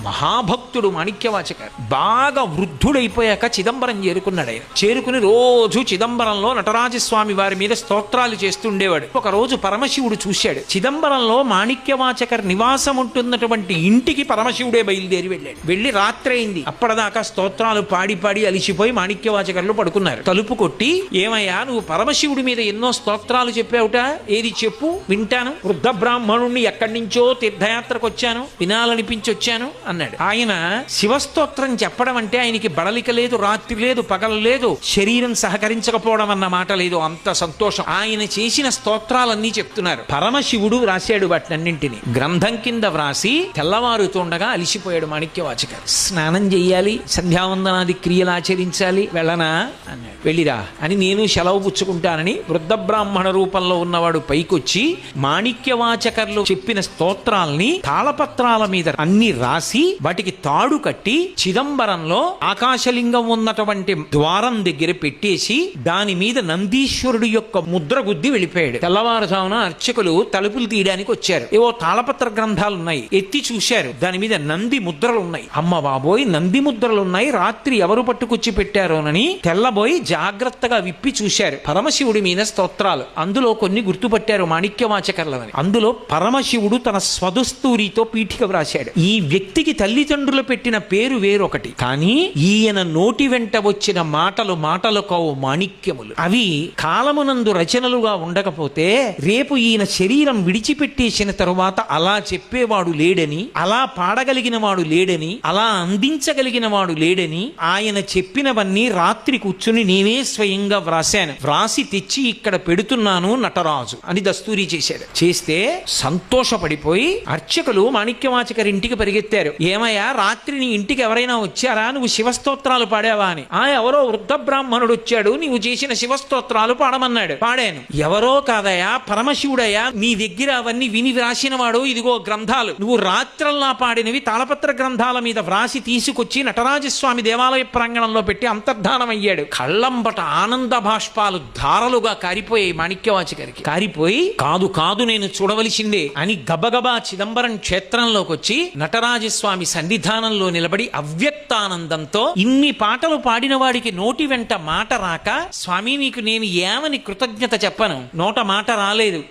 మహాభక్తుడు మాణిక్యవాచకర్. బాగా వృద్ధుడైపోయాక చిదంబరం చేరుకున్నాడు. ఆయన చేరుకుని రోజు చిదంబరంలో నటరాజస్వామి వారి మీద స్తోత్రాలు చేస్తుండేవాడు. ఒక రోజు పరమశివుడు చూశాడు. చిదంబరంలో మాణిక్యవాచకర్ నివాసం ఉంటున్నటువంటి ఇంటికి పరమశివుడే బయలుదేరి వెళ్ళాడు. వెళ్ళి రాత్రి అయింది. అప్పటిదాకా స్తోత్రాలు పాడి పాడి అలిసిపోయి మాణిక్యవాచకర్లు పడుకున్నారు. తలుపు కొట్టి, ఏమయ్యా నువ్వు పరమశివుడి మీద ఎన్నో స్తోత్రాలు చెప్పావుట, ఏది చెప్పు వింటాను. వృద్ధ బ్రాహ్మణుణ్ణి ఎక్కడి నుంచో తీర్థయాత్రకు వచ్చాను, వినాలనిపించి వచ్చాను అన్నాడు. ఆయన శివస్తోత్రం చెప్పడం అంటే ఆయనకి బడలిక లేదు, రాత్రి లేదు, పగలు లేదు, శరీరం సహకరించకపోవడం అన్న మాట లేదు. అంత సంతోషం. ఆయన చేసిన స్తోత్రాలన్నీ చెప్తున్నారు. పరమశివుడు వ్రాసాడు వాటినన్నింటినీ గ్రంథం కింద వ్రాసి తెల్లవారుతుండగా అలిసిపోయాడు మాణిక్యవాచకర్. స్నానం చెయ్యాలి, సంధ్యావందనాది క్రియలు ఆచరించాలి, వెళ్ళనా అన్నాడు. వెళ్ళిరా అని నేను సెలవు పుచ్చుకుంటానని వృద్ధ బ్రాహ్మణ రూపంలో ఉన్నవాడు పైకొచ్చి మాణిక్యవాచకర్లు చెప్పిన స్తోత్రాల్ని తాళపత్రాల మీద అన్ని రాసి వాటికి తాడు కట్టి చిదంబరంలో ఆకాశలింగం ఉన్నటువంటి ద్వారం దగ్గర పెట్టేసి దాని మీద నందీశ్వరుడు యొక్క ముద్ర గుద్ది వెళ్ళిపోయాడు. తెల్లవారుజామున అర్చకులు తలుపులు తీయడానికి వచ్చారు. ఏవో తాళపత్ర గ్రంథాలు ఉన్నాయి, ఎత్తి చూశారు. దాని మీద నంది ముద్రలు ఉన్నాయి. అమ్మ బాబోయ్, నంది ముద్రలు ఉన్నాయి, రాత్రి ఎవరు పట్టుకొచ్చి పెట్టారోనని తెల్లబోయి జాగ్రత్తగా విప్పి చూశారు. పరమశివుడి మీద స్తోత్రాలు. అందులో కొన్ని గుర్తుపట్టారు మాణిక్యవాచకర్లని. అందులో పరమశివుడు తన స్వదస్తూరితో పీఠిక వ్రాశాడు. ఈ వ్యక్తికి తల్లిదండ్రులు పెట్టిన పేరు వేరొకటి, కానీ ఈయన నోటి వెంట వచ్చిన మాటలు మాటలు కావు, మాణిక్యములు. అవి కాలమునందు రచనలుగా ఉండకపోతే రేపు ఈయన శరీరం విడిచిపెట్టేసిన తరువాత అలా చెప్పేవాడు లేడని, అలా పాడగలిగిన వాడు లేడని, అలా అందించగలిగిన వాడు లేడని ఆయన చెప్పినవన్నీ రాత్రి కూర్చుని నేనే స్వయంగా వ్రాశాను, వ్రాసి తెచ్చి ఇక్కడ పెడుతున్నాను నటరాజు అని దస్తూరి చేశాడు. చేస్తే సంతోషపడిపోయి అర్చకులు మాణిక్యవాచకర్ ఇంటికి పరిగెత్తారు. ఏమయ్యా, రాత్రి నీ ఇంటికి ఎవరైనా వచ్చారా, నువ్వు శివస్తోత్రాలు పాడావా అని. ఎవరో వృద్ధ బ్రాహ్మణుడు వచ్చాడు, నీవు చేసిన శివస్తోత్రాలు పాడమన్నాడు. పాడాను. ఎవరో కాదయా, పరమశివుడయ్యా, నీ దగ్గర అవన్నీ విని వ్రాసిన వాడు, ఇదిగో గ్రంథాలు, నువ్వు రాత్రల్లా పాడినవి తాళపత్ర గ్రంథాల మీద వ్రాసి తీసుకొచ్చి నటరాజస్వామి దేవాలయ ప్రాంగణంలో పెట్టి అంతర్ధానమయ్యాడు. కళ్ళంబట ఆనంద భాష్పాలు ధారలుగా కారిపోయాయి మాణిక్యవాచకరికి. కారిపోయి కాదు కాదు నేను చూడవలసిందే అని గబగబా చిదంబరం క్షేత్రంలోకి వచ్చి నటరాజస్వామి సన్నిధానంలో నిలబడి అవ్యక్తానందంతో, ఇన్ని పాటలు పాడిన వాడికి నోటి వెంట మాట రాక, స్వామి నీకు నేను ఏమని కృతజ్ఞత చెప్పను, నోట మాట రాలేదు.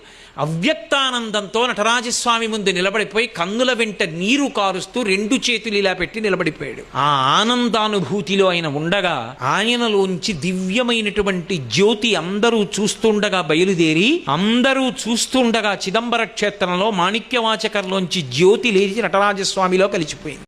అవ్యక్తానందంతో నటరాజస్వామి ముందు నిలబడిపోయి కన్నుల వెంట నీరు కారుస్తూ రెండు చేతులు ఇలా పెట్టి నిలబడిపోయాడు. ఆ ఆనందానుభూతిలో ఆయన ఉండగా ఆయనలోంచి దివ్యమైనటువంటి జ్యోతి అందరూ చూస్తుండగా బయలుదేరి, అందరూ చూస్తుండగా చిదంబర క్షేత్రంలో మాణిక్యవాచకర్లోంచి జ్యోతి లేచి నటరాజస్వామిలో కలిసిపోయింది.